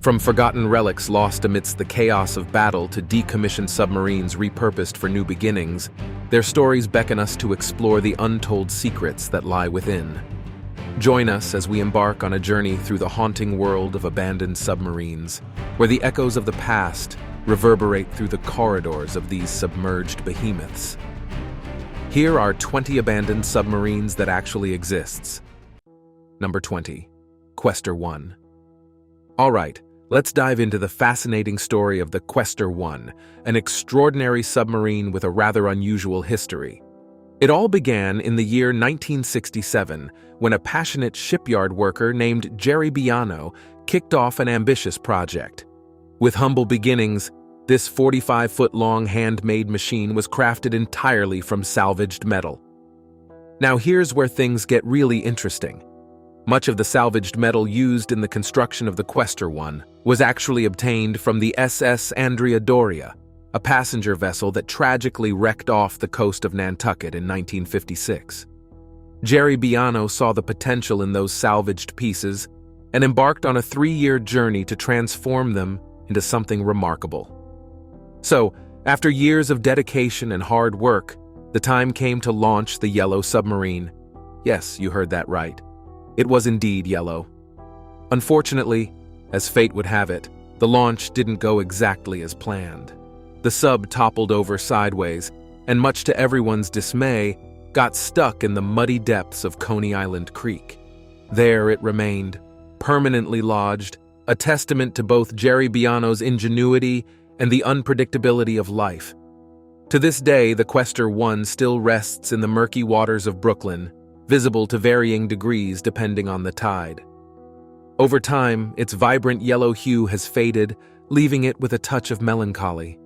From forgotten relics lost amidst the chaos of battle to decommissioned submarines repurposed for new beginnings, their stories beckon us to explore the untold secrets that lie within. Join us as we embark on a journey through the haunting world of abandoned submarines, where the echoes of the past reverberate through the corridors of these submerged behemoths. Here are 20 abandoned submarines that actually exists. Number 20. Questor 1. Alright, let's dive into the fascinating story of the Questor 1, an extraordinary submarine with a rather unusual history. It all began in the year 1967, when a passionate shipyard worker named Jerry Biano kicked off an ambitious project. With humble beginnings, this 45-foot-long handmade machine was crafted entirely from salvaged metal. Now here's where things get really interesting. Much of the salvaged metal used in the construction of the Questor 1 was actually obtained from the SS Andrea Doria, a passenger vessel that tragically wrecked off the coast of Nantucket in 1956. Jerry Biano saw the potential in those salvaged pieces and embarked on a 3-year journey to transform them into something remarkable. So, after years of dedication and hard work, the time came to launch the Yellow Submarine. Yes, you heard that right. It was indeed yellow. Unfortunately, as fate would have it, the launch didn't go exactly as planned. The sub toppled over sideways, and much to everyone's dismay, got stuck in the muddy depths of Coney Island Creek. There it remained, permanently lodged, a testament to both Jerry Biano's ingenuity and the unpredictability of life. To this day, the Questor 1 still rests in the murky waters of Brooklyn, visible to varying degrees depending on the tide. Over time, its vibrant yellow hue has faded, leaving it with a touch of melancholy.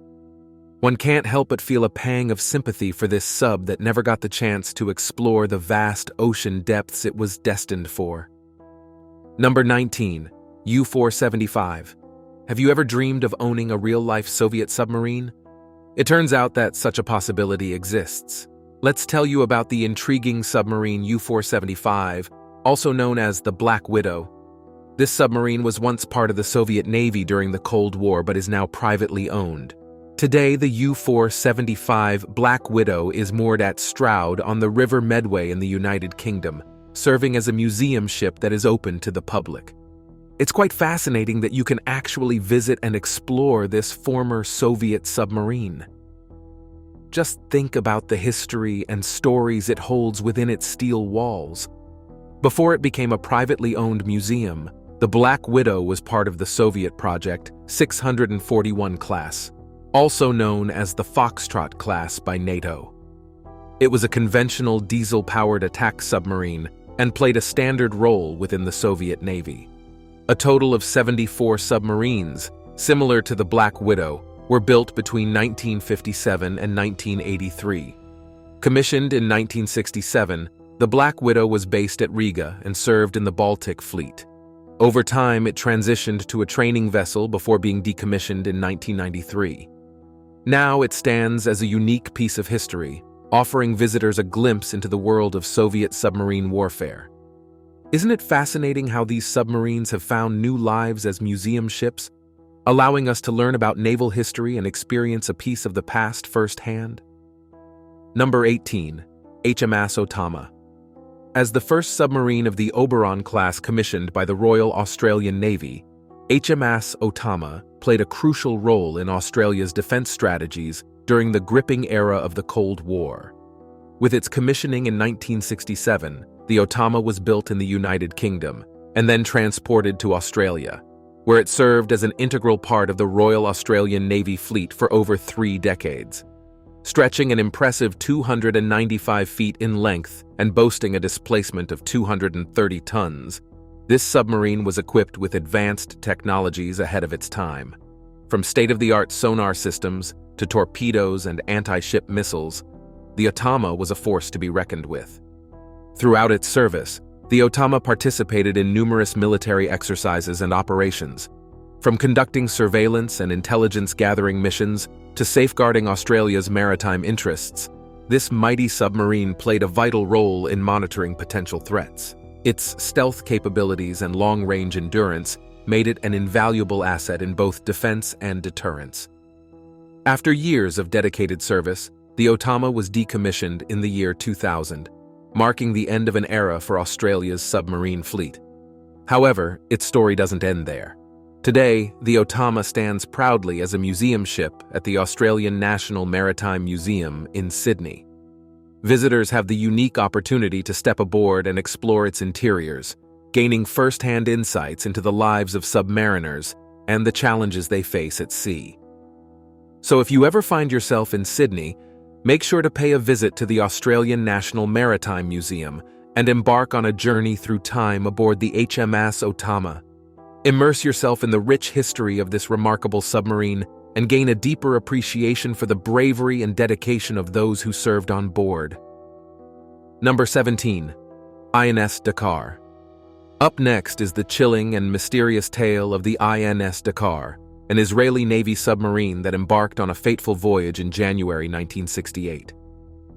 One can't help but feel a pang of sympathy for this sub that never got the chance to explore the vast ocean depths it was destined for. Number 19. U-475. Have you ever dreamed of owning a real-life Soviet submarine? It turns out that such a possibility exists. Let's tell you about the intriguing submarine U-475, also known as the Black Widow. This submarine was once part of the Soviet Navy during the Cold War but is now privately owned. Today, the U-475 Black Widow is moored at Stroud on the River Medway in the United Kingdom, serving as a museum ship that is open to the public. It's quite fascinating that you can actually visit and explore this former Soviet submarine. Just think about the history and stories it holds within its steel walls. Before it became a privately owned museum, the Black Widow was part of the Soviet Project 641 class, also known as the Foxtrot class by NATO. It was a conventional diesel-powered attack submarine and played a standard role within the Soviet Navy. A total of 74 submarines, similar to the Black Widow, were built between 1957 and 1983. Commissioned in 1967, the Black Widow was based at Riga and served in the Baltic Fleet. Over time, it transitioned to a training vessel before being decommissioned in 1993. Now it stands as a unique piece of history, offering visitors a glimpse into the world of Soviet submarine warfare. Isn't it fascinating how these submarines have found new lives as museum ships, allowing us to learn about naval history and experience a piece of the past firsthand? Number 18. HMS Otama. As the first submarine of the Oberon class commissioned by the Royal Australian Navy, HMS Otama played a crucial role in Australia's defense strategies during the gripping era of the Cold War. With its commissioning in 1967, the Otama was built in the United Kingdom and then transported to Australia, where it served as an integral part of the Royal Australian Navy fleet for over 3 decades. Stretching an impressive 295 feet in length and boasting a displacement of 230 tons, this submarine was equipped with advanced technologies ahead of its time. From state-of-the-art sonar systems to torpedoes and anti-ship missiles, the Otama was a force to be reckoned with. Throughout its service, the Otama participated in numerous military exercises and operations, from conducting surveillance and intelligence-gathering missions to safeguarding Australia's maritime interests. This mighty submarine played a vital role in monitoring potential threats. Its stealth capabilities and long-range endurance made it an invaluable asset in both defense and deterrence. After years of dedicated service, the Otama was decommissioned in the year 2000, marking the end of an era for Australia's submarine fleet. However, its story doesn't end there. Today, the Otama stands proudly as a museum ship at the Australian National Maritime Museum in Sydney. Visitors have the unique opportunity to step aboard and explore its interiors, gaining first-hand insights into the lives of submariners and the challenges they face at sea. So if you ever find yourself in Sydney, make sure to pay a visit to the Australian National Maritime Museum and embark on a journey through time aboard the HMS Otama. Immerse yourself in the rich history of this remarkable submarine and gain a deeper appreciation for the bravery and dedication of those who served on board. Number 17. INS Dakkar. Up next is the chilling and mysterious tale of the INS Dakkar, an Israeli Navy submarine that embarked on a fateful voyage in January 1968.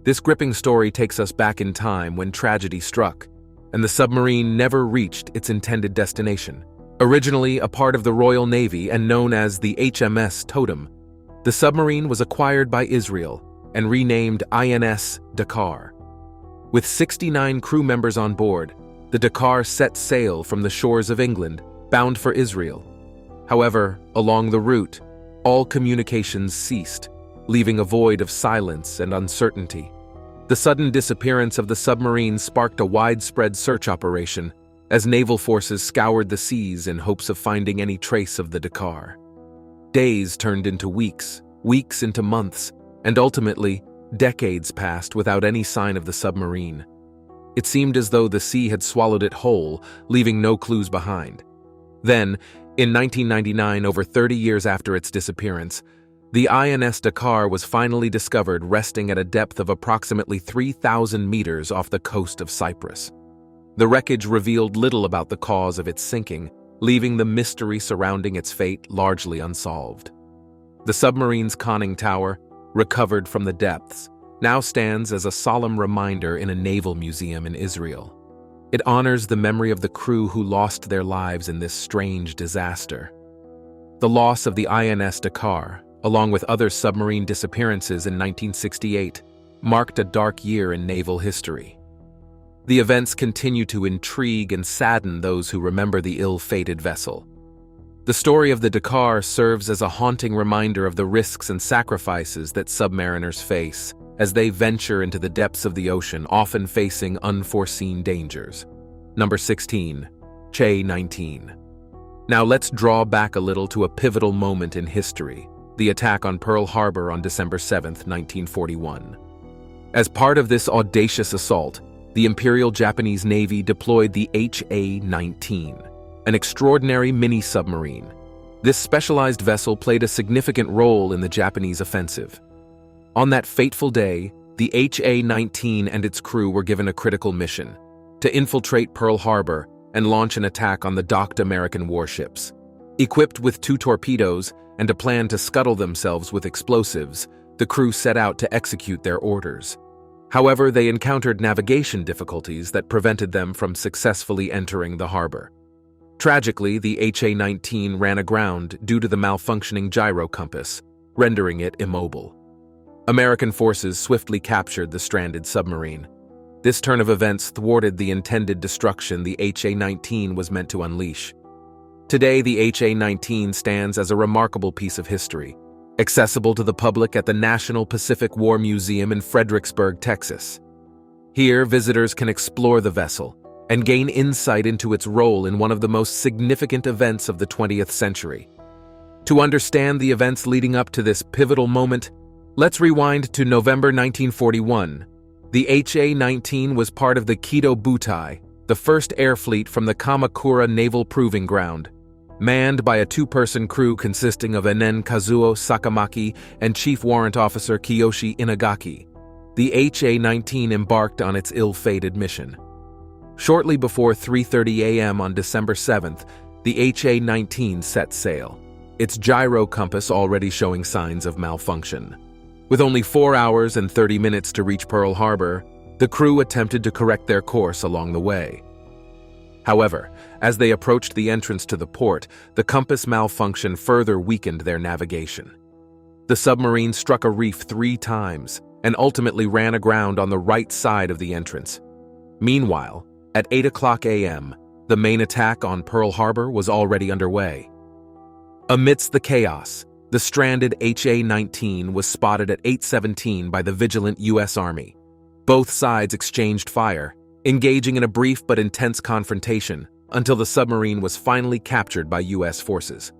This gripping story takes us back in time when tragedy struck, and the submarine never reached its intended destination. Originally a part of the Royal Navy and known as the HMS Totem, the submarine was acquired by Israel and renamed INS Dakkar. With 69 crew members on board, the Dakkar set sail from the shores of England, bound for Israel. However, along the route, all communications ceased, leaving a void of silence and uncertainty. The sudden disappearance of the submarine sparked a widespread search operation, as naval forces scoured the seas in hopes of finding any trace of the Dakkar. Days turned into weeks, weeks into months, and ultimately, decades passed without any sign of the submarine. It seemed as though the sea had swallowed it whole, leaving no clues behind. Then, in 1999, over 30 years after its disappearance, the INS Dakkar was finally discovered resting at a depth of approximately 3,000 meters off the coast of Cyprus. The wreckage revealed little about the cause of its sinking, leaving the mystery surrounding its fate largely unsolved. The submarine's conning tower, recovered from the depths, now stands as a solemn reminder in a naval museum in Israel. It honors the memory of the crew who lost their lives in this strange disaster. The loss of the INS Dakkar, along with other submarine disappearances in 1968, marked a dark year in naval history. The events continue to intrigue and sadden those who remember the ill-fated vessel. The story of the Dakkar serves as a haunting reminder of the risks and sacrifices that submariners face as they venture into the depths of the ocean, often facing unforeseen dangers. Number 16. Che-19. Now let's draw back a little to a pivotal moment in history, the attack on Pearl Harbor on December 7, 1941. As part of this audacious assault, the Imperial Japanese Navy deployed the HA-19, an extraordinary mini-submarine. This specialized vessel played a significant role in the Japanese offensive. On that fateful day, the HA-19 and its crew were given a critical mission: to infiltrate Pearl Harbor and launch an attack on the docked American warships. Equipped with 2 torpedoes and a plan to scuttle themselves with explosives, the crew set out to execute their orders. However, they encountered navigation difficulties that prevented them from successfully entering the harbor. Tragically, the HA-19 ran aground due to the malfunctioning gyro compass, rendering it immobile. American forces swiftly captured the stranded submarine. This turn of events thwarted the intended destruction the HA-19 was meant to unleash. Today, the HA-19 stands as a remarkable piece of history, accessible to the public at the National Pacific War Museum in Fredericksburg, Texas. Here, visitors can explore the vessel and gain insight into its role in one of the most significant events of the 20th century. To understand the events leading up to this pivotal moment, let's rewind to November 1941. The HA-19 was part of the Kido Butai, the first air fleet from the Kamakura Naval Proving Ground. Manned by a 2-person crew consisting of Enen Kazuo Sakamaki and Chief Warrant Officer Kiyoshi Inagaki, the HA-19 embarked on its ill-fated mission. Shortly before 3:30 a.m. on December 7th, the HA-19 set sail, its gyro compass already showing signs of malfunction. With only 4 hours and 30 minutes to reach Pearl Harbor, the crew attempted to correct their course along the way. However, as they approached the entrance to the port, the compass malfunction further weakened their navigation. The submarine struck a reef 3 times and ultimately ran aground on the right side of the entrance. Meanwhile, at 8 a.m., the main attack on Pearl Harbor was already underway. Amidst the chaos, the stranded HA-19 was spotted at 8:17 by the vigilant U.S. Army. Both sides exchanged fire, engaging in a brief but intense confrontation until the submarine was finally captured by U.S. forces.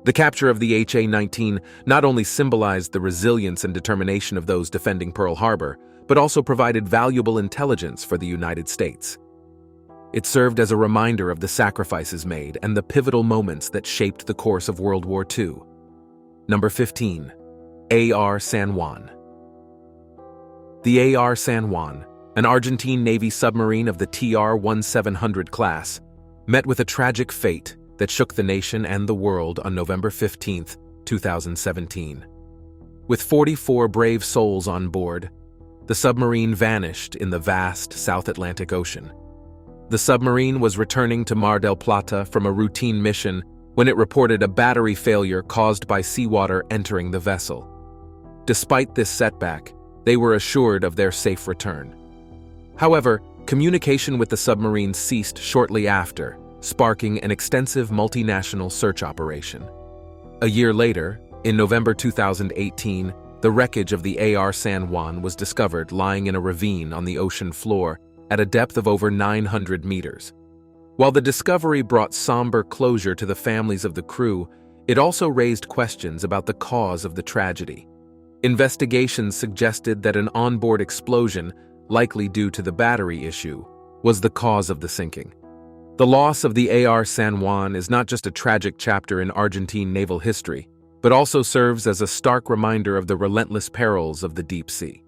The capture of the HA-19 not only symbolized the resilience and determination of those defending Pearl Harbor, but also provided valuable intelligence for the United States. It served as a reminder of the sacrifices made and the pivotal moments that shaped the course of World War II. Number 15. AR San Juan. The AR San Juan, an Argentine Navy submarine of the TR-1700 class, met with a tragic fate that shook the nation and the world on November 15, 2017. With 44 brave souls on board, the submarine vanished in the vast South Atlantic Ocean. The submarine was returning to Mar del Plata from a routine mission when it reported a battery failure caused by seawater entering the vessel. Despite this setback, they were assured of their safe return. However, communication with the submarine ceased shortly after, sparking an extensive multinational search operation. A year later, in November 2018, the wreckage of the AR San Juan was discovered lying in a ravine on the ocean floor at a depth of over 900 meters. While the discovery brought somber closure to the families of the crew, it also raised questions about the cause of the tragedy. Investigations suggested that an onboard explosion, likely due to the battery issue, was the cause of the sinking. The loss of the AR San Juan is not just a tragic chapter in Argentine naval history, but also serves as a stark reminder of the relentless perils of the deep sea.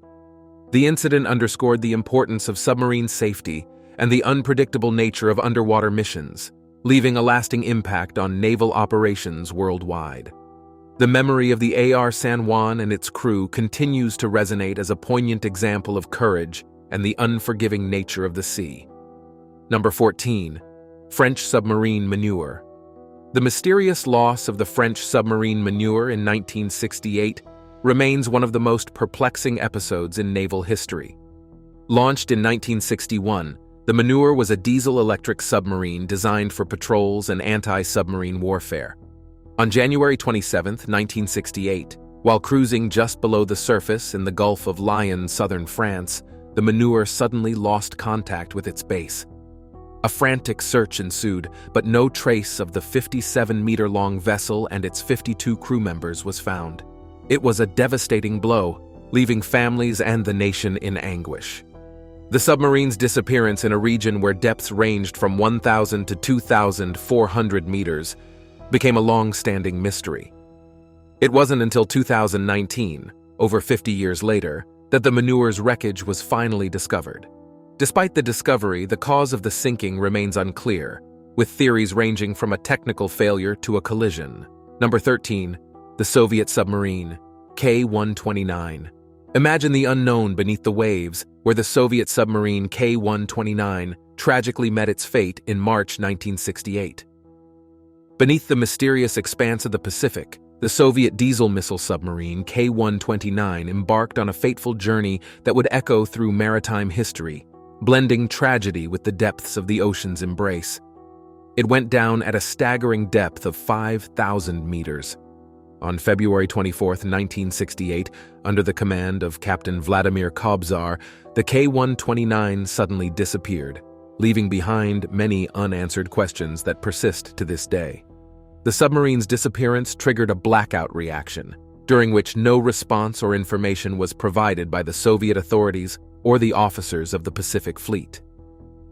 The incident underscored the importance of submarine safety and the unpredictable nature of underwater missions, leaving a lasting impact on naval operations worldwide. The memory of the AR San Juan and its crew continues to resonate as a poignant example of courage and the unforgiving nature of the sea. Number 14. French submarine Manure. The mysterious loss of the French submarine Manure in 1968 remains one of the most perplexing episodes in naval history. Launched in 1961, the Manure was a diesel-electric submarine designed for patrols and anti-submarine warfare. On January 27, 1968, while cruising just below the surface in the Gulf of Lion, southern France, the Manure suddenly lost contact with its base. A frantic search ensued, but no trace of the 57-meter-long vessel and its 52 crew members was found. It was a devastating blow, leaving families and the nation in anguish. The submarine's disappearance in a region where depths ranged from 1,000 to 2,400 meters became a long-standing mystery. It wasn't until 2019, over 50 years later, that the Manure's wreckage was finally discovered. Despite the discovery, the cause of the sinking remains unclear, with theories ranging from a technical failure to a collision. Number 13. The Soviet submarine, K-129. Imagine the unknown beneath the waves, where the Soviet submarine K-129 tragically met its fate in March 1968. Beneath the mysterious expanse of the Pacific, the Soviet diesel missile submarine K-129 embarked on a fateful journey that would echo through maritime history, blending tragedy with the depths of the ocean's embrace. It went down at a staggering depth of 5,000 meters. On February 24, 1968, under the command of Captain Vladimir Kobzar, the K-129 suddenly disappeared, leaving behind many unanswered questions that persist to this day. The submarine's disappearance triggered a blackout reaction, during which no response or information was provided by the Soviet authorities or the officers of the Pacific Fleet.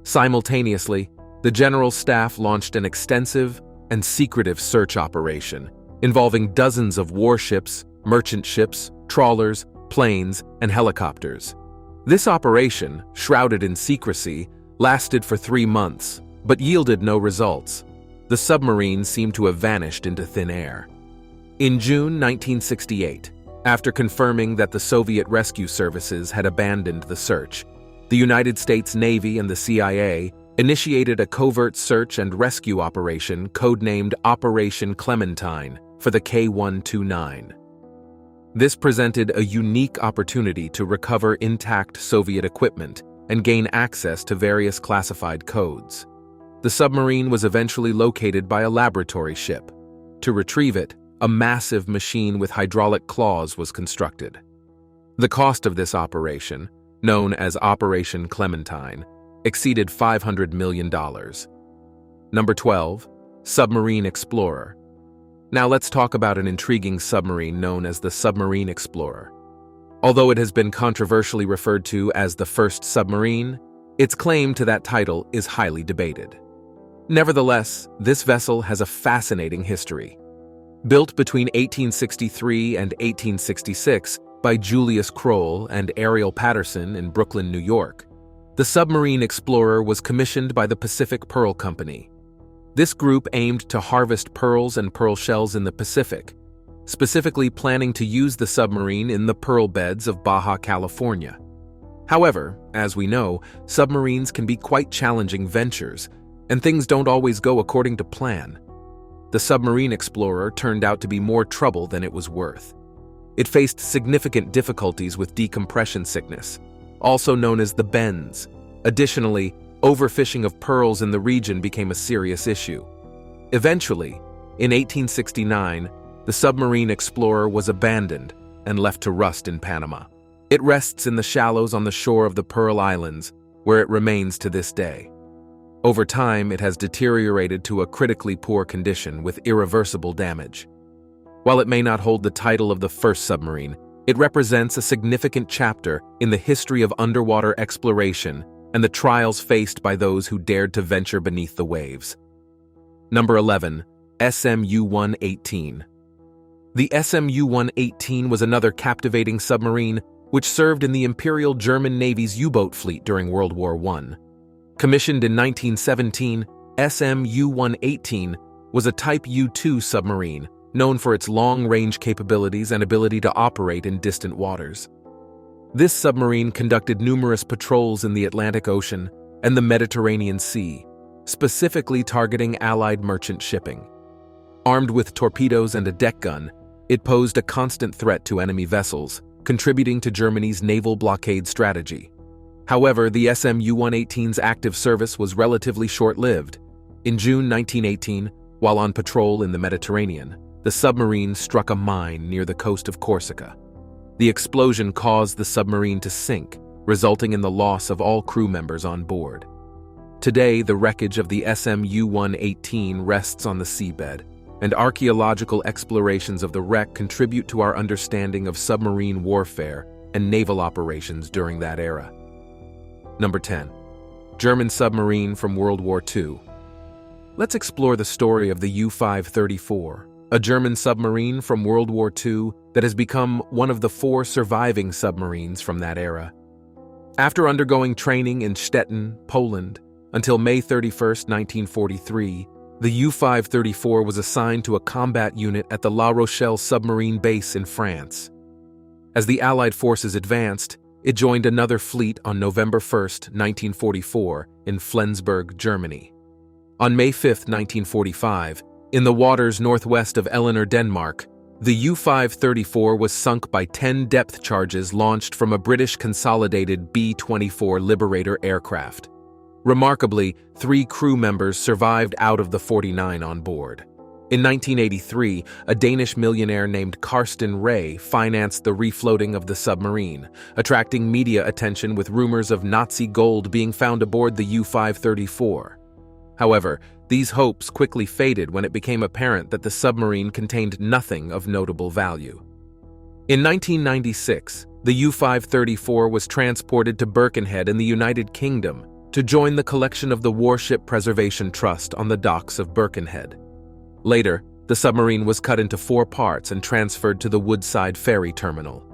Simultaneously, the General Staff launched an extensive and secretive search operation involving dozens of warships, merchant ships, trawlers, planes, and helicopters. This operation, shrouded in secrecy, lasted for 3 months, but yielded no results. The submarine seemed to have vanished into thin air. In June 1968, after confirming that the Soviet rescue services had abandoned the search, the United States Navy and the CIA initiated a covert search and rescue operation codenamed Operation Clementine for the K-129. This presented a unique opportunity to recover intact Soviet equipment and gain access to various classified codes. The submarine was eventually located by a laboratory ship. To retrieve it, a massive machine with hydraulic claws was constructed. The cost of this operation, known as Operation Clementine, exceeded $500 million. Number 12. Submarine Explorer. Now let's talk about an intriguing submarine known as the Submarine Explorer. Although it has been controversially referred to as the first submarine, its claim to that title is highly debated. Nevertheless, this vessel has a fascinating history. Built between 1863 and 1866 by Julius Kroll and Ariel Patterson in Brooklyn, New York, the Submarine Explorer was commissioned by the Pacific Pearl Company. This group aimed to harvest pearls and pearl shells in the Pacific, specifically planning to use the submarine in the pearl beds of Baja California. However, as we know, submarines can be quite challenging ventures, and things don't always go according to plan. The Submarine Explorer turned out to be more trouble than it was worth. It faced significant difficulties with decompression sickness, also known as the bends. Additionally, overfishing of pearls in the region became a serious issue. Eventually, in 1869, the Submarine Explorer was abandoned and left to rust in Panama. It rests in the shallows on the shore of the Pearl Islands, where it remains to this day. Over time, it has deteriorated to a critically poor condition with irreversible damage. While it may not hold the title of the first submarine, it represents a significant chapter in the history of underwater exploration and the trials faced by those who dared to venture beneath the waves. Number 11. SMU-118. The SMU-118 was another captivating submarine which served in the Imperial German Navy's U-boat fleet during World War I. Commissioned in 1917, SMU-118 was a Type U-2 submarine known for its long-range capabilities and ability to operate in distant waters. This submarine conducted numerous patrols in the Atlantic Ocean and the Mediterranean Sea, specifically targeting Allied merchant shipping. Armed with torpedoes and a deck gun, it posed a constant threat to enemy vessels, contributing to Germany's naval blockade strategy. However, the SMU-118's active service was relatively short-lived. In June 1918, while on patrol in the Mediterranean, the submarine struck a mine near the coast of Corsica. The explosion caused the submarine to sink, resulting in the loss of all crew members on board. Today, the wreckage of the SMU-118 rests on the seabed, and archaeological explorations of the wreck contribute to our understanding of submarine warfare and naval operations during that era. Number 10. German submarine from World War II. Let's explore the story of the U-534, a German submarine from World War II that has become one of the 4 surviving submarines from that era. After undergoing training in Stettin, Poland, until May 31, 1943, the U-534 was assigned to a combat unit at the La Rochelle submarine base in France. As the Allied forces advanced, it joined another fleet on November 1, 1944, in Flensburg, Germany. On May 5, 1945, in the waters northwest of Eleanor, Denmark, the U-534 was sunk by 10 depth charges launched from a British consolidated B-24 Liberator aircraft. Remarkably, 3 crew members survived out of the 49 on board. In 1983, a Danish millionaire named Karsten Ray financed the refloating of the submarine, attracting media attention with rumors of Nazi gold being found aboard the U-534. However, these hopes quickly faded when it became apparent that the submarine contained nothing of notable value. In 1996, the U-534 was transported to Birkenhead in the United Kingdom to join the collection of the Warship Preservation Trust on the docks of Birkenhead. Later, the submarine was cut into 4 parts and transferred to the Woodside Ferry Terminal.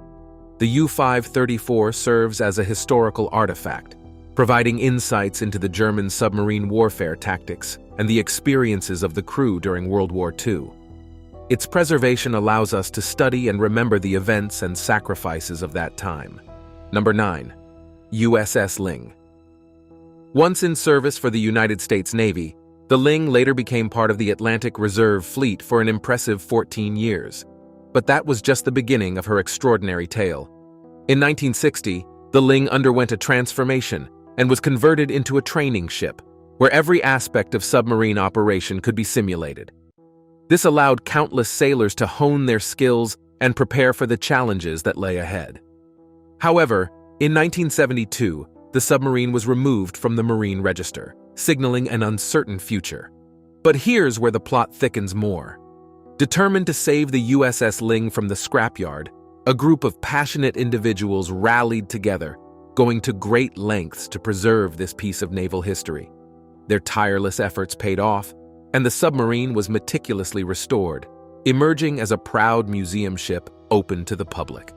The U-534 serves as a historical artifact, providing insights into the German submarine warfare tactics and the experiences of the crew during World War II. Its preservation allows us to study and remember the events and sacrifices of that time. Number 9. USS Ling. Once in service for the United States Navy, the Ling later became part of the Atlantic Reserve Fleet for an impressive 14 years. But that was just the beginning of her extraordinary tale. In 1960, the Ling underwent a transformation and was converted into a training ship, where every aspect of submarine operation could be simulated. This allowed countless sailors to hone their skills and prepare for the challenges that lay ahead. However, in 1972, the submarine was removed from the Marine Register, signaling an uncertain future. But here's where the plot thickens more. Determined to save the USS Ling from the scrapyard, a group of passionate individuals rallied together, going to great lengths to preserve this piece of naval history. Their tireless efforts paid off, and the submarine was meticulously restored, emerging as a proud museum ship open to the public.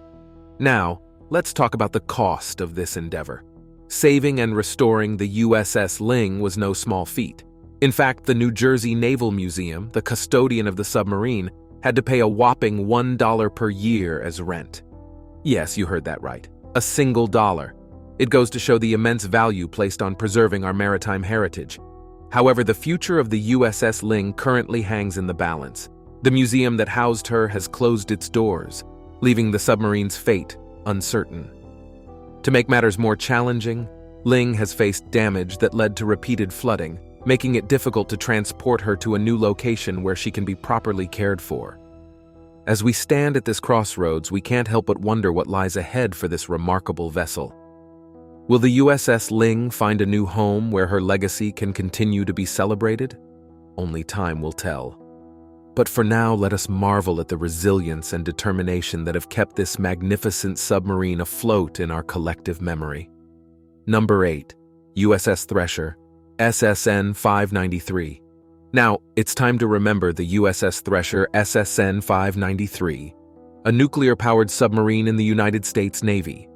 Now, let's talk about the cost of this endeavor. Saving and restoring the USS Ling was no small feat. In fact, the New Jersey Naval Museum, the custodian of the submarine, had to pay a whopping $1 per year as rent. Yes, you heard that right. A single dollar. It goes to show the immense value placed on preserving our maritime heritage. However, the future of the USS Ling currently hangs in the balance. The museum that housed her has closed its doors, leaving the submarine's fate uncertain. To make matters more challenging, Ling has faced damage that led to repeated flooding, making it difficult to transport her to a new location where she can be properly cared for. As we stand at this crossroads, we can't help but wonder what lies ahead for this remarkable vessel. Will the USS Ling find a new home where her legacy can continue to be celebrated? Only time will tell. But for now, let us marvel at the resilience and determination that have kept this magnificent submarine afloat in our collective memory. Number 8. USS Thresher, SSN 593. Now, it's time to remember the USS Thresher SSN 593, a nuclear-powered submarine in the United States Navy.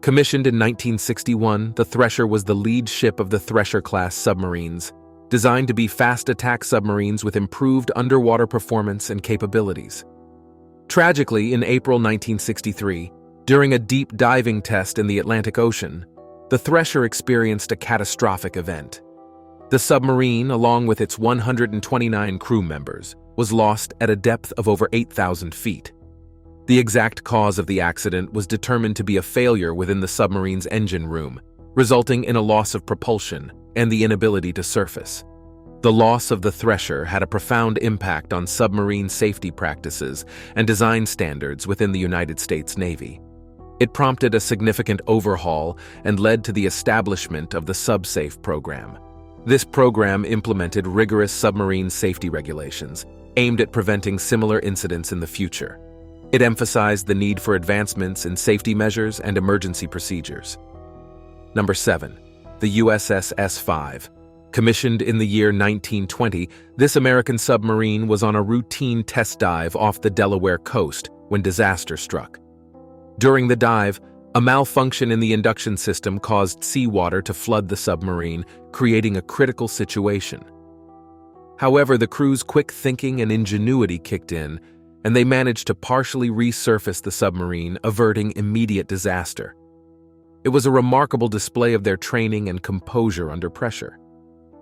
Commissioned in 1961, the Thresher was the lead ship of the Thresher-class submarines, designed to be fast attack submarines with improved underwater performance and capabilities. Tragically, in April 1963, during a deep diving test in the Atlantic Ocean, the Thresher experienced a catastrophic event. The submarine, along with its 129 crew members, was lost at a depth of over 8,000 feet. The exact cause of the accident was determined to be a failure within the submarine's engine room, resulting in a loss of propulsion and the inability to surface. The loss of the Thresher had a profound impact on submarine safety practices and design standards within the United States Navy. It prompted a significant overhaul and led to the establishment of the SubSafe program. This program implemented rigorous submarine safety regulations aimed at preventing similar incidents in the future. It emphasized the need for advancements in safety measures and emergency procedures. Number 7. The USS S5. Commissioned in the year 1920, this American submarine was on a routine test dive off the Delaware coast when disaster struck. During the dive, a malfunction in the induction system caused seawater to flood the submarine, creating a critical situation. However, the crew's quick thinking and ingenuity kicked in, and they managed to partially resurface the submarine, averting immediate disaster. It was a remarkable display of their training and composure under pressure.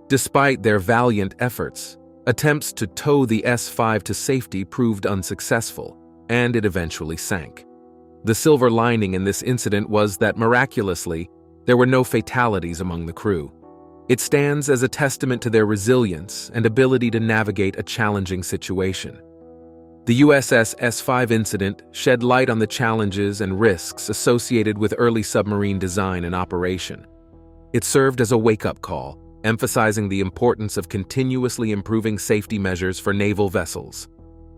Despite their valiant efforts, attempts to tow the S5 to safety proved unsuccessful, and it eventually sank. The silver lining in this incident was that, miraculously, there were no fatalities among the crew. It stands as a testament to their resilience and ability to navigate a challenging situation. The USS S5 incident shed light on the challenges and risks associated with early submarine design and operation. It served as a wake-up call, emphasizing the importance of continuously improving safety measures for naval vessels.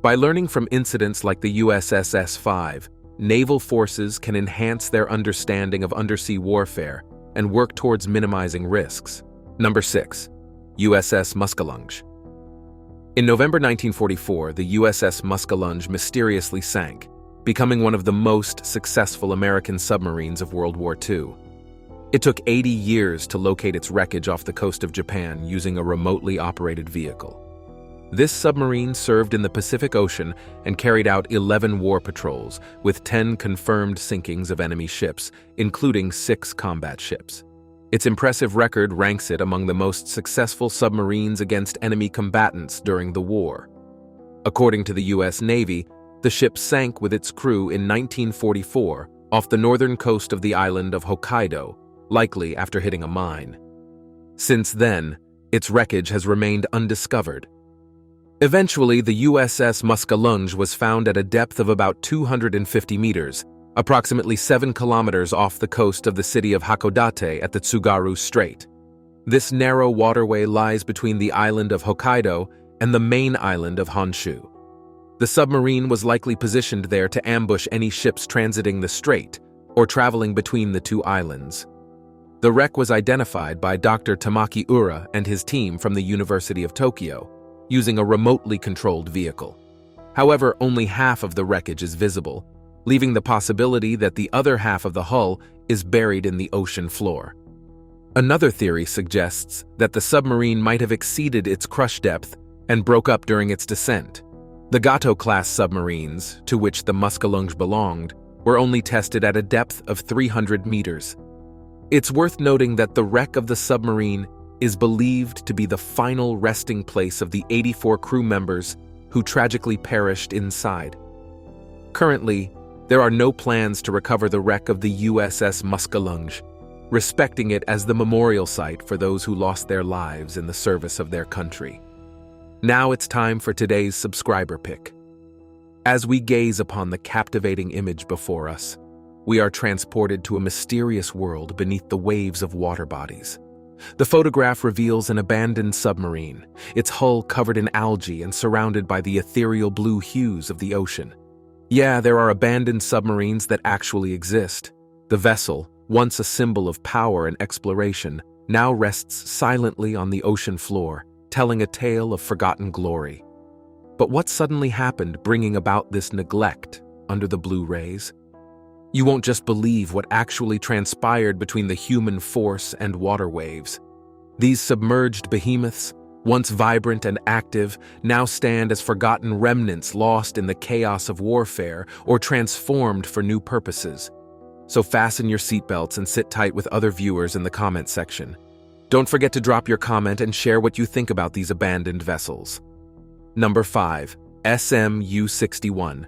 By learning from incidents like the USS S5, naval forces can enhance their understanding of undersea warfare and work towards minimizing risks. Number 6. USS Muskal Lung. In November 1944, the USS Muskal Lung mysteriously sank, becoming one of the most successful American submarines of World War II. It took 80 years to locate its wreckage off the coast of Japan using a remotely operated vehicle. This submarine served in the Pacific Ocean and carried out 11 war patrols, with 10 confirmed sinkings of enemy ships, including 6 combat ships. Its impressive record ranks it among the most successful submarines against enemy combatants during the war. According to the U.S. Navy, the ship sank with its crew in 1944 off the northern coast of the island of Hokkaido, likely after hitting a mine. Since then, its wreckage has remained undiscovered. Eventually, the USS Muskal Lung was found at a depth of about 250 meters, approximately 7 kilometers off the coast of the city of Hakodate at the Tsugaru Strait. This narrow waterway lies between the island of Hokkaido and the main island of Honshu. The submarine was likely positioned there to ambush any ships transiting the strait or traveling between the two islands. The wreck was identified by Dr. Tamaki Ura and his team from the University of Tokyo, using a remotely controlled vehicle. However, only half of the wreckage is visible, leaving the possibility that the other half of the hull is buried in the ocean floor. Another theory suggests that the submarine might have exceeded its crush depth and broke up during its descent. The Gato-class submarines, to which the Muskal Lung belonged, were only tested at a depth of 300 meters. It's worth noting that the wreck of the submarine is believed to be the final resting place of the 84 crew members who tragically perished inside. Currently, there are no plans to recover the wreck of the USS Muskal Lung, respecting it as the memorial site for those who lost their lives in the service of their country. Now it's time for today's subscriber pick. As we gaze upon the captivating image before us, we are transported to a mysterious world beneath the waves of water bodies. The photograph reveals an abandoned submarine, its hull covered in algae and surrounded by the ethereal blue hues of the ocean. Yeah, there are abandoned submarines that actually exist. The vessel, once a symbol of power and exploration, now rests silently on the ocean floor, telling a tale of forgotten glory. But what suddenly happened bringing about this neglect under the blue rays? You won't just believe what actually transpired between the human force and water waves. These submerged behemoths, once vibrant and active, now stand as forgotten remnants lost in the chaos of warfare or transformed for new purposes. So fasten your seatbelts and sit tight with other viewers in the comment section. Don't forget to drop your comment and share what you think about these abandoned vessels. Number 5. SMU-61.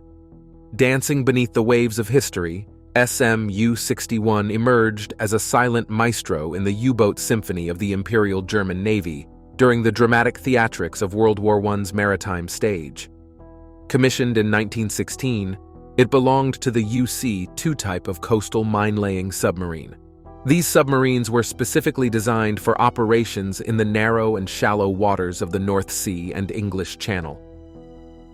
Dancing beneath the waves of history, SMU-61 emerged as a silent maestro in the U-boat symphony of the Imperial German Navy during the dramatic theatrics of World War I's maritime stage. Commissioned in 1916, it belonged to the UC-2 type of coastal mine-laying submarine. These submarines were specifically designed for operations in the narrow and shallow waters of the North Sea and English Channel.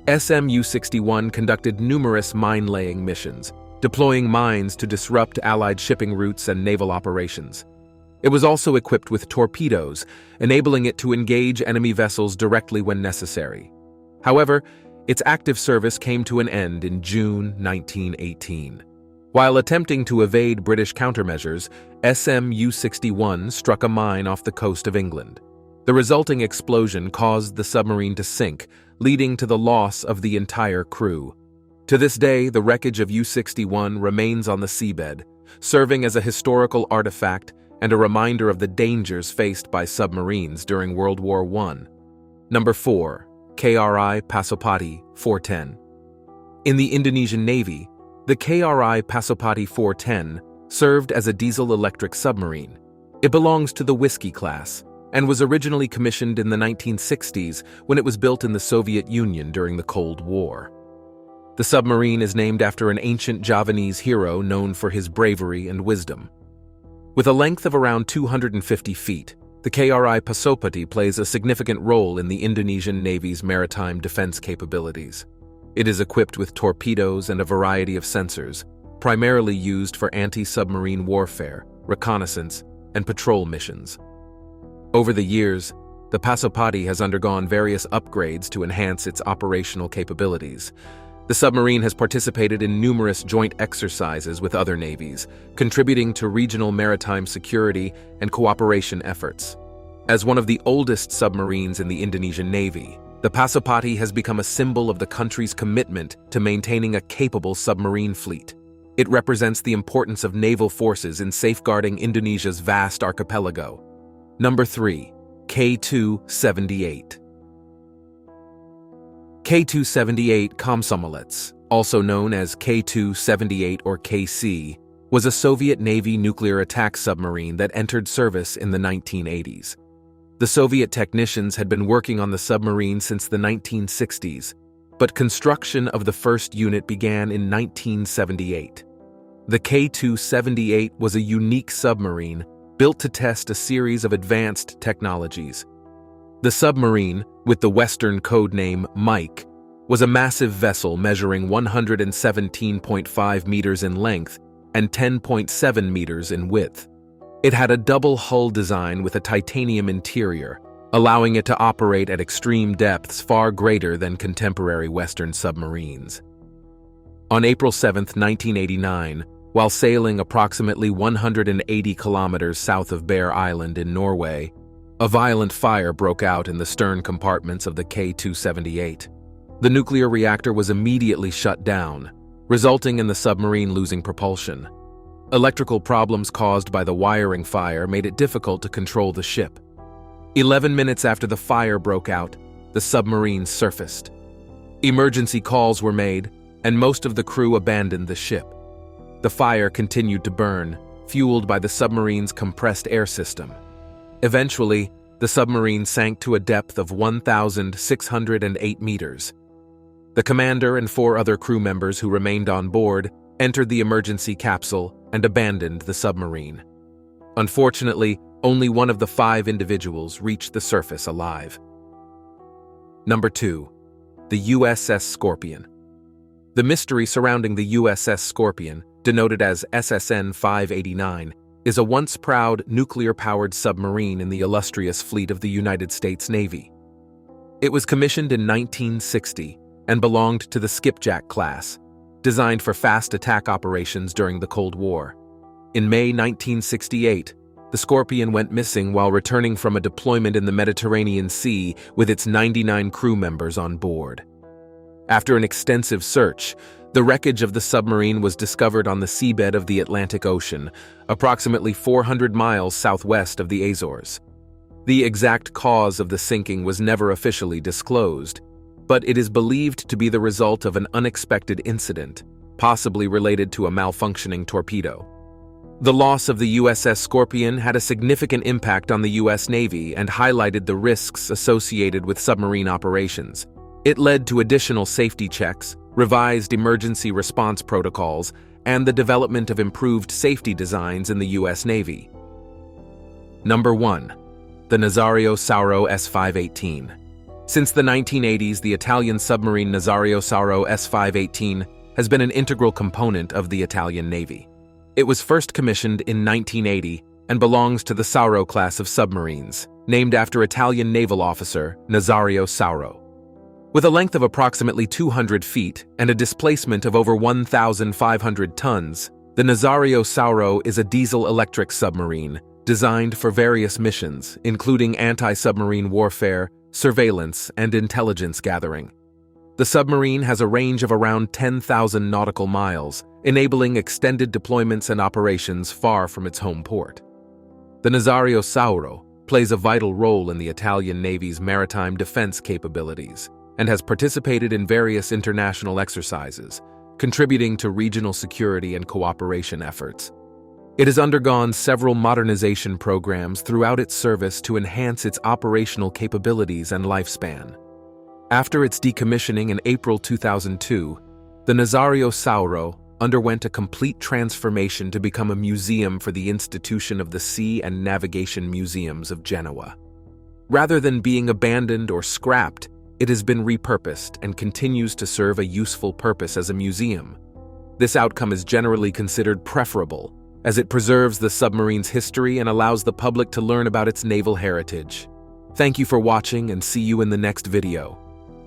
SMU-61 conducted numerous mine-laying missions, deploying mines to disrupt Allied shipping routes and naval operations. It was also equipped with torpedoes, enabling it to engage enemy vessels directly when necessary. However, its active service came to an end in June 1918. While attempting to evade British countermeasures, SMU-61 struck a mine off the coast of England. The resulting explosion caused the submarine to sink, leading to the loss of the entire crew. To this day, the wreckage of U-61 remains on the seabed, serving as a historical artifact and a reminder of the dangers faced by submarines during World War I. Number 4. Kri Pasopati 410. In the Indonesian Navy, the Kri Pasopati 410 served as a diesel-electric submarine. It belongs to the Whiskey class and was originally commissioned in the 1960s when it was built in the Soviet Union during the Cold War. The submarine is named after an ancient Javanese hero known for his bravery and wisdom. With a length of around 250 feet, the Kri Pasopati plays a significant role in the Indonesian Navy's maritime defense capabilities. It is equipped with torpedoes and a variety of sensors, primarily used for anti-submarine warfare, reconnaissance, and patrol missions. Over the years, the Pasopati has undergone various upgrades to enhance its operational capabilities. The submarine has participated in numerous joint exercises with other navies, contributing to regional maritime security and cooperation efforts. As one of the oldest submarines in the Indonesian Navy, the Pasopati has become a symbol of the country's commitment to maintaining a capable submarine fleet. It represents the importance of naval forces in safeguarding Indonesia's vast archipelago. Number 3. K278. K278 Komsomolets, also known as K278 or KC, was a Soviet Navy nuclear attack submarine that entered service in the 1980s. The Soviet technicians had been working on the submarine since the 1960s, but construction of the first unit began in 1978. The K278 was a unique submarine built to test a series of advanced technologies. The submarine, with the Western code name Mike, was a massive vessel measuring 117.5 meters in length and 10.7 meters in width. It had a double hull design with a titanium interior, allowing it to operate at extreme depths far greater than contemporary Western submarines. On April 7, 1989, while sailing approximately 180 kilometers south of Bear Island in Norway, a violent fire broke out in the stern compartments of the K278. The nuclear reactor was immediately shut down, resulting in the submarine losing propulsion. Electrical problems caused by the wiring fire made it difficult to control the ship. 11 minutes after the fire broke out, the submarine surfaced. Emergency calls were made, and most of the crew abandoned the ship. The fire continued to burn, fueled by the submarine's compressed air system. Eventually, the submarine sank to a depth of 1,608 meters. The commander and 4 other crew members who remained on board entered the emergency capsule and abandoned the submarine. Unfortunately, only one of the 5 individuals reached the surface alive. Number 2. The USS Scorpion. The mystery surrounding the USS Scorpion, denoted as SSN 589, is a once proud nuclear-powered submarine in the illustrious fleet of the United States Navy. It was commissioned in 1960 and belonged to the Skipjack class, designed for fast attack operations during the Cold War. In May 1968, the Scorpion went missing while returning from a deployment in the Mediterranean Sea with its 99 crew members on board. After an extensive search, the wreckage of the submarine was discovered on the seabed of the Atlantic Ocean, approximately 400 miles southwest of the Azores. The exact cause of the sinking was never officially disclosed, but it is believed to be the result of an unexpected incident, possibly related to a malfunctioning torpedo. The loss of the USS Scorpion had a significant impact on the U.S. Navy and highlighted the risks associated with submarine operations. It led to additional safety checks, revised emergency response protocols, and the development of improved safety designs in the U.S. Navy. Number 1. The Nazario S518. Since the 1980s, the Italian submarine Nazario S518 has been an integral component of the Italian Navy. It was first commissioned in 1980 and belongs to the Sauro class of submarines, named after Italian naval officer Nazario Sauro. With a length of approximately 200 feet and a displacement of over 1,500 tons, the Nazario Sauro is a diesel-electric submarine designed for various missions, including anti-submarine warfare, surveillance, and intelligence gathering. The submarine has a range of around 10,000 nautical miles, enabling extended deployments and operations far from its home port. The Nazario Sauro plays a vital role in the Italian Navy's maritime defense capabilities and has participated in various international exercises, contributing to regional security and cooperation efforts. It has undergone several modernization programs throughout its service to enhance its operational capabilities and lifespan. After its decommissioning in April 2002, the Nazario Sauro underwent a complete transformation to become a museum for the Institution of the Sea and Navigation Museums of Genoa. Rather than being abandoned or scrapped, it has been repurposed and continues to serve a useful purpose as a museum. This outcome is generally considered preferable, as it preserves the submarine's history and allows the public to learn about its naval heritage. Thank you for watching and see you in the next video.